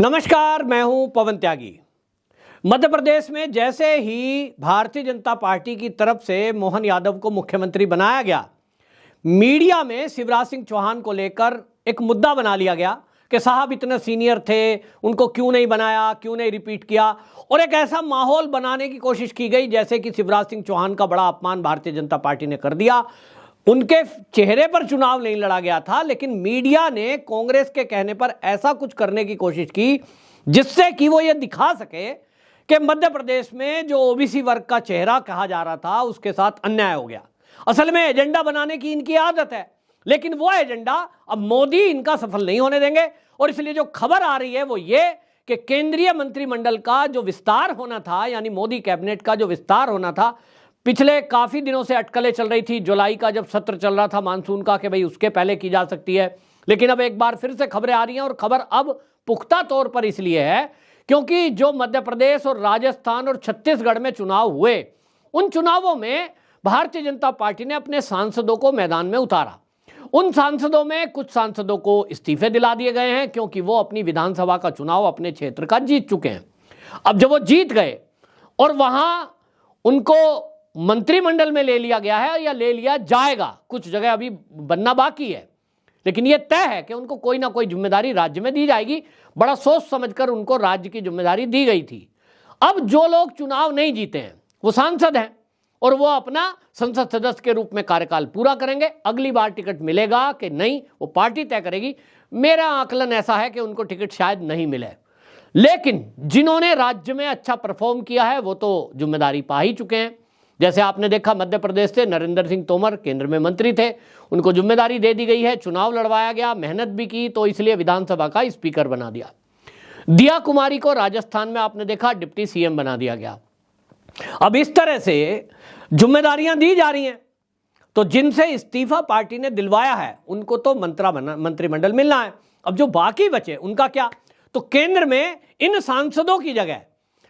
नमस्कार, मैं हूं पवन त्यागी। मध्य प्रदेश में जैसे ही भारतीय जनता पार्टी की तरफ से मोहन यादव को मुख्यमंत्री बनाया गया, मीडिया में शिवराज सिंह चौहान को लेकर एक मुद्दा बना लिया गया कि साहब इतने सीनियर थे, उनको क्यों नहीं बनाया, क्यों नहीं रिपीट किया, और एक ऐसा माहौल बनाने की कोशिश की गई जैसे कि शिवराज सिंह चौहान का बड़ा अपमान भारतीय जनता पार्टी ने कर दिया। उनके चेहरे पर चुनाव नहीं लड़ा गया था, लेकिन मीडिया ने कांग्रेस के कहने पर ऐसा कुछ करने की कोशिश की जिससे कि वो ये दिखा सके कि मध्य प्रदेश में जो ओबीसी वर्ग का चेहरा कहा जा रहा था उसके साथ अन्याय हो गया। असल में एजेंडा बनाने की इनकी आदत है, लेकिन वो एजेंडा अब मोदी इनका सफल नहीं होने देंगे। और इसलिए जो खबर आ रही है वो ये कि केंद्रीय मंत्रिमंडल का जो विस्तार होना था, यानी मोदी कैबिनेट का जो विस्तार होना था, पिछले काफी दिनों से अटकलें चल रही थी। जुलाई का जब सत्र चल रहा था मानसून का कि भाई उसके पहले की जा सकती है, लेकिन अब एक बार फिर से खबरें आ रही हैं। और खबर अब पुख्ता तौर पर इसलिए है क्योंकि जो मध्य प्रदेश और राजस्थान और छत्तीसगढ़ में चुनाव हुए, उन चुनावों में भारतीय जनता पार्टी ने अपने सांसदों को मैदान में उतारा। उन सांसदों में कुछ सांसदों को इस्तीफे दिला दिए गए हैं क्योंकि वो अपनी विधानसभा का चुनाव अपने क्षेत्र का जीत चुके हैं। अब जब वो जीत गए और वहां उनको मंत्रिमंडल में ले लिया गया है या ले लिया जाएगा, कुछ जगह अभी बनना बाकी है, लेकिन यह तय है कि उनको कोई ना कोई जिम्मेदारी राज्य में दी जाएगी। बड़ा सोच समझकर उनको राज्य की जिम्मेदारी दी गई थी। अब जो लोग चुनाव नहीं जीते हैं वो सांसद हैं और वो अपना संसद सदस्य के रूप में कार्यकाल पूरा करेंगे। अगली बार टिकट मिलेगा कि नहीं वो पार्टी तय करेगी। मेरा आकलन ऐसा है कि उनको टिकट शायद नहीं मिले, लेकिन जिन्होंने राज्य में अच्छा परफॉर्म किया है वो तो जिम्मेदारी पा ही चुके हैं। जैसे आपने देखा मध्य प्रदेश से नरेंद्र सिंह तोमर केंद्र में मंत्री थे, उनको जिम्मेदारी दे दी गई है, चुनाव लड़वाया गया, मेहनत भी की, तो इसलिए विधानसभा का स्पीकर बना दिया। दिया कुमारी को राजस्थान में आपने देखा डिप्टी सीएम बना दिया गया। अब इस तरह से जिम्मेदारियां दी जा रही हैं, तो जिनसे इस्तीफा पार्टी ने दिलवाया है उनको तो मंत्रिमंडल मिलना है। अब जो बाकी बचे उनका क्या? तो केंद्र में इन सांसदों की जगह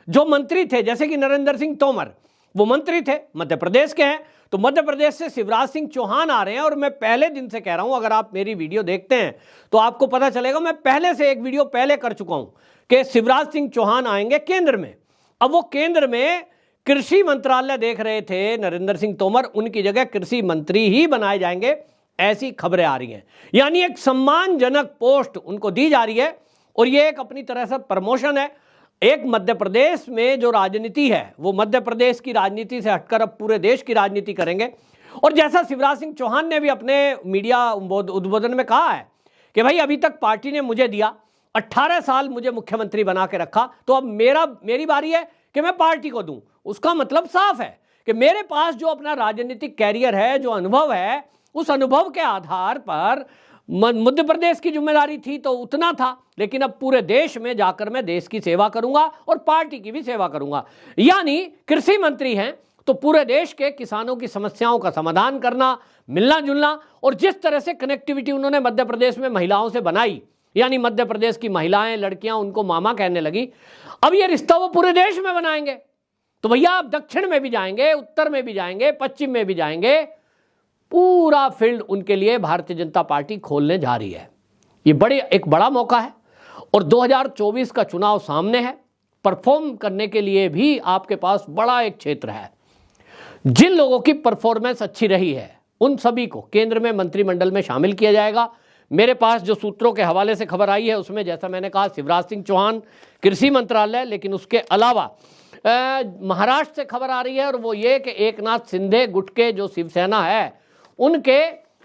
जो मंत्री थे, जैसे कि नरेंद्र सिंह तोमर, वो मंत्री थे, मध्य प्रदेश के हैं, तो मध्य प्रदेश से शिवराज सिंह चौहान आ रहे हैं। और मैं पहले दिन से कह रहा हूं, अगर आप मेरी वीडियो देखते हैं तो आपको पता चलेगा, मैं पहले से एक वीडियो पहले कर चुका हूं कि शिवराज सिंह चौहान आएंगे केंद्र में। अब वो केंद्र में कृषि मंत्रालय देख रहे थे नरेंद्र सिंह तोमर, उनकी जगह कृषि मंत्री ही बनाए जाएंगे, ऐसी खबरें आ रही हैं। यानी एक सम्मानजनक पोस्ट उनको दी जा रही है और ये एक अपनी तरह से प्रमोशन है। एक मध्य प्रदेश में जो राजनीति है वो मध्य प्रदेश की राजनीति से हटकर अब पूरे देश की राजनीति करेंगे। और जैसा शिवराज सिंह चौहान ने भी अपने मीडिया उद्बोधन में कहा है कि भाई अभी तक पार्टी ने मुझे दिया, 18 साल मुझे मुख्यमंत्री बना के रखा, तो अब मेरी बारी है कि मैं पार्टी को दूं। उसका मतलब साफ है कि मेरे पास जो अपना राजनीतिक कैरियर है, जो अनुभव है, उस अनुभव के आधार पर मध्य प्रदेश की जिम्मेदारी थी तो उतना था, लेकिन अब पूरे देश में जाकर मैं देश की सेवा करूंगा और पार्टी की भी सेवा करूंगा। यानी कृषि मंत्री हैं तो पूरे देश के किसानों की समस्याओं का समाधान करना, मिलना जुलना, और जिस तरह से कनेक्टिविटी उन्होंने मध्य प्रदेश में महिलाओं से बनाई, यानी मध्य प्रदेश की महिलाएं, लड़कियां उनको मामा कहने लगी, अब ये रिश्ता वो पूरे देश में बनाएंगे। तो भैया आप दक्षिण में भी जाएंगे, उत्तर में भी जाएंगे, पश्चिम में भी जाएंगे, पूरा फील्ड उनके लिए भारतीय जनता पार्टी खोलने जा रही है। ये एक बड़ा मौका है और 2024 का चुनाव सामने है। परफॉर्म करने के लिए भी आपके पास बड़ा एक क्षेत्र है। जिन लोगों की परफॉर्मेंस अच्छी रही है उन सभी को केंद्र में मंत्रिमंडल में शामिल किया जाएगा। मेरे पास जो सूत्रों के हवाले से खबर आई है उसमें, जैसा मैंने कहा, शिवराज सिंह चौहान कृषि मंत्रालय, लेकिन उसके अलावा महाराष्ट्र से खबर आ रही है और वो ये कि एकनाथ शिंदे गुट के जो शिवसेना है उनके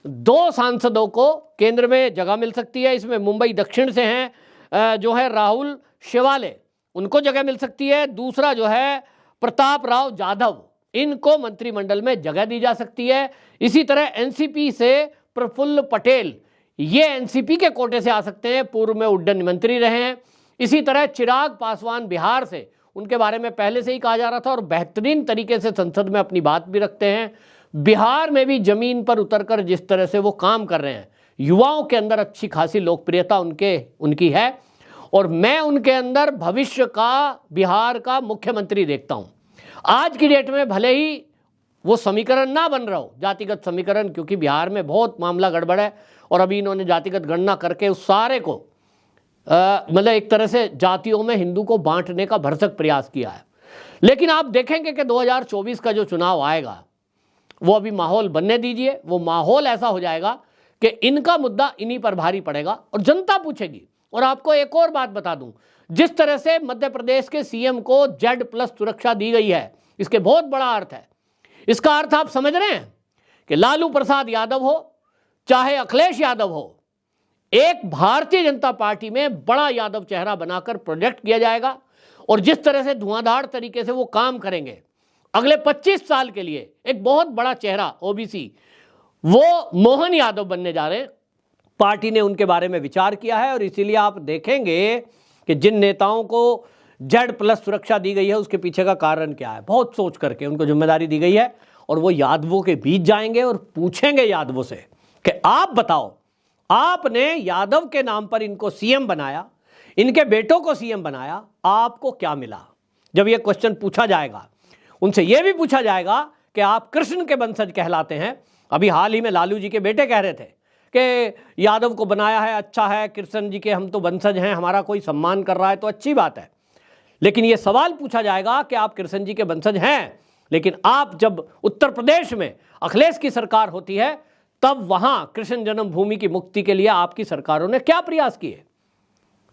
2 सांसदों को केंद्र में जगह मिल सकती है। इसमें मुंबई दक्षिण से हैं जो है राहुल शेवाले, उनको जगह मिल सकती है। दूसरा जो है प्रताप राव जाधव, इनको मंत्रिमंडल में जगह दी जा सकती है। इसी तरह एनसीपी से प्रफुल्ल पटेल, ये एनसीपी के कोटे से आ सकते हैं, पूर्व में उड्डयन मंत्री रहे हैं। इसी तरह चिराग पासवान बिहार से, उनके बारे में पहले से ही कहा जा रहा था और बेहतरीन तरीके से संसद में अपनी बात भी रखते हैं। बिहार में भी जमीन पर उतरकर जिस तरह से वो काम कर रहे हैं, युवाओं के अंदर अच्छी खासी लोकप्रियता उनकी है और मैं उनके अंदर भविष्य का बिहार का मुख्यमंत्री देखता हूं। आज की डेट में भले ही वो समीकरण ना बन रहा हो, जातिगत समीकरण, क्योंकि बिहार में बहुत मामला गड़बड़ है और अभी इन्होंने जातिगत गणना करके उस सारे को मतलब एक तरह से जातियों में हिंदू को बांटने का भरसक प्रयास किया है। लेकिन आप देखेंगे कि 2024 का जो चुनाव आएगा वो अभी माहौल बनने दीजिए, वो माहौल ऐसा हो जाएगा कि इनका मुद्दा इन्हीं पर भारी पड़ेगा और जनता पूछेगी। और आपको एक और बात बता दूं, जिस तरह से मध्य प्रदेश के सीएम को Z+ सुरक्षा दी गई है, इसके बहुत बड़ा अर्थ है। इसका अर्थ आप समझ रहे हैं कि लालू प्रसाद यादव हो चाहे अखिलेश यादव हो, एक भारतीय जनता पार्टी में बड़ा यादव चेहरा बनाकर प्रोजेक्ट किया जाएगा। और जिस तरह से धुआंधार तरीके से वो काम करेंगे अगले 25 साल के लिए, एक बहुत बड़ा चेहरा ओबीसी, वो मोहन यादव बनने जा रहे हैं। पार्टी ने उनके बारे में विचार किया है और इसीलिए आप देखेंगे कि जिन नेताओं को Z+ सुरक्षा दी गई है उसके पीछे का कारण क्या है, बहुत सोच करके उनको जिम्मेदारी दी गई है। और वो यादवों के बीच जाएंगे और पूछेंगे यादवों से कि आप बताओ, आपने यादव के नाम पर इनको सीएम बनाया, इनके बेटों को सीएम बनाया, आपको क्या मिला। जब ये क्वेश्चन पूछा जाएगा, उनसे यह भी पूछा जाएगा कि आप कृष्ण के वंशज कहलाते हैं। अभी हाल ही में लालू जी के बेटे कह रहे थे कि यादव को बनाया है, अच्छा है, कृष्ण जी के हम तो वंशज हैं, हमारा कोई सम्मान कर रहा है तो अच्छी बात है। लेकिन यह सवाल पूछा जाएगा कि आप कृष्ण जी के वंशज हैं, लेकिन आप जब उत्तर प्रदेश में अखिलेश की सरकार होती है तब वहां कृष्ण जन्मभूमि की मुक्ति के लिए आपकी सरकारों ने क्या प्रयास किए।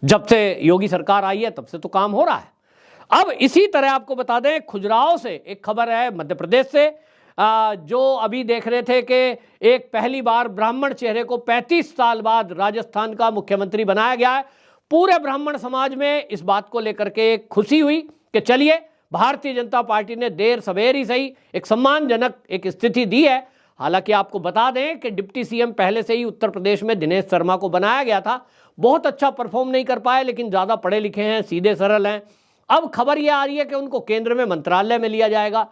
जब से योगी सरकार आई है तब से तो काम हो रहा है। अब इसी तरह आपको बता दें, खजुराहो से एक खबर है मध्य प्रदेश से, जो अभी देख रहे थे कि एक पहली बार ब्राह्मण चेहरे को 35 साल बाद राजस्थान का मुख्यमंत्री बनाया गया है। पूरे ब्राह्मण समाज में इस बात को लेकर के खुशी हुई कि चलिए भारतीय जनता पार्टी ने देर सवेर ही सही एक सम्मानजनक एक स्थिति दी है। हालांकि आपको बता दें कि डिप्टी सीएम पहले से ही उत्तर प्रदेश में दिनेश शर्मा को बनाया गया था, बहुत अच्छा परफॉर्म नहीं कर पाए, लेकिन ज़्यादा पढ़े लिखे हैं, सीधे सरल हैं। अब खबर यह आ रही है कि उनको केंद्र में मंत्रालय में लिया जाएगा।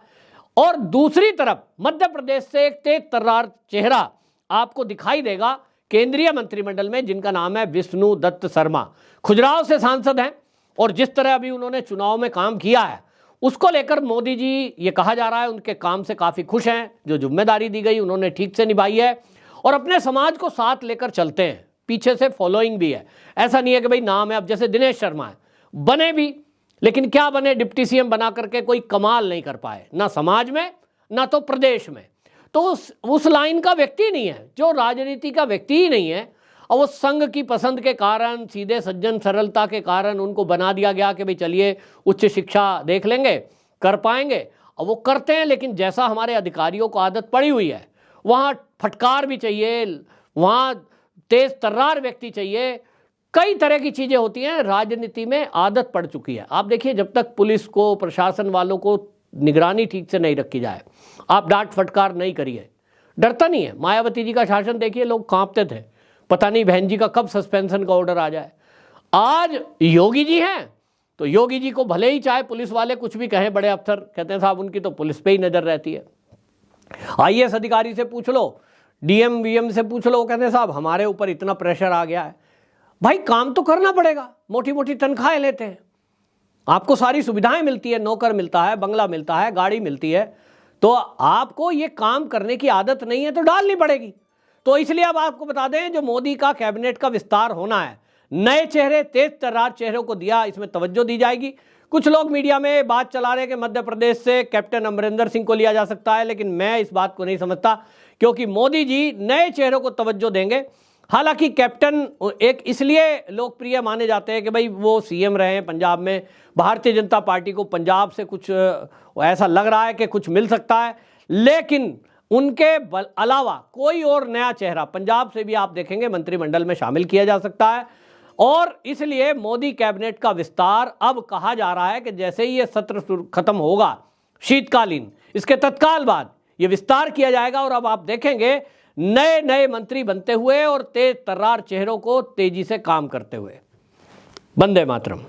और दूसरी तरफ मध्य प्रदेश से एक तेज तर्रार चेहरा आपको दिखाई देगा केंद्रीय मंत्रिमंडल में, जिनका नाम है विष्णु दत्त शर्मा। खजुराहो से सांसद हैं और जिस तरह अभी उन्होंने चुनाव में काम किया है उसको लेकर मोदी जी, ये कहा जा रहा है, उनके काम से काफ़ी खुश हैं। जो जिम्मेदारी दी गई उन्होंने ठीक से निभाई है और अपने समाज को साथ लेकर चलते हैं, पीछे से फॉलोइंग भी है। ऐसा नहीं है कि भाई नाम है, अब जैसे दिनेश शर्मा है, बने भी, लेकिन क्या बने, डिप्टी सीएम बना करके कोई कमाल नहीं कर पाए, ना समाज में ना तो प्रदेश में। तो उस लाइन का व्यक्ति नहीं है, जो राजनीति का व्यक्ति ही नहीं है। और वो संघ की पसंद के कारण, सीधे सज्जन सरलता के कारण उनको बना दिया गया कि भाई चलिए उच्च शिक्षा देख लेंगे, कर पाएंगे। और वो करते हैं, लेकिन जैसा हमारे अधिकारियों को आदत पड़ी हुई है, वहाँ फटकार भी चाहिए, वहाँ तेज तर्रार व्यक्ति चाहिए, कई तरह की चीज़ें होती हैं। राजनीति में आदत पड़ चुकी है। आप देखिए, जब तक पुलिस को, प्रशासन वालों को निगरानी ठीक से नहीं रखी जाए, आप डांट फटकार नहीं करिए, डरता नहीं है। मायावती जी का शासन देखिए, लोग कांपते थे, पता नहीं बहन जी का कब सस्पेंशन का ऑर्डर आ जाए। आज योगी जी हैं तो योगी जी को भले ही चाहे पुलिस वाले कुछ भी कहें, बड़े अफसर कहते हैं साहब उनकी तो पुलिस पे ही नजर रहती है। आईएएस अधिकारी से पूछ लो, डीएम वीएम से पूछ लो, कहते हैं साहब हमारे ऊपर इतना प्रेशर आ गया है। भाई काम तो करना पड़ेगा, मोटी मोटी तनख्वाहें लेते हैं, आपको सारी सुविधाएं मिलती है, नौकर मिलता है, बंगला मिलता है, गाड़ी मिलती है, तो आपको ये काम करने की आदत नहीं है तो डालनी पड़ेगी। तो इसलिए अब आपको बता दें, जो मोदी का कैबिनेट का विस्तार होना है, नए चेहरे, तेज तर्रार चेहरों को दिया, इसमें तवज्जो दी जाएगी। कुछ लोग मीडिया में बात चला रहे हैं कि मध्य प्रदेश से कैप्टन अमरिंदर सिंह को लिया जा सकता है, लेकिन मैं इस बात को नहीं समझता, क्योंकि मोदी जी नए चेहरों को तवज्जो देंगे। हालांकि कैप्टन एक इसलिए लोकप्रिय माने जाते हैं कि भाई वो सीएम रहे हैं पंजाब में, भारतीय जनता पार्टी को पंजाब से कुछ ऐसा लग रहा है कि कुछ मिल सकता है, लेकिन उनके अलावा कोई और नया चेहरा पंजाब से भी आप देखेंगे मंत्रिमंडल में शामिल किया जा सकता है। और इसलिए मोदी कैबिनेट का विस्तार, अब कहा जा रहा है कि जैसे ही ये सत्र खत्म होगा शीतकालीन, इसके तत्काल बाद ये विस्तार किया जाएगा और अब आप देखेंगे नए नए मंत्री बनते हुए और तेज तर्रार चेहरों को तेजी से काम करते हुए। वंदे मातरम।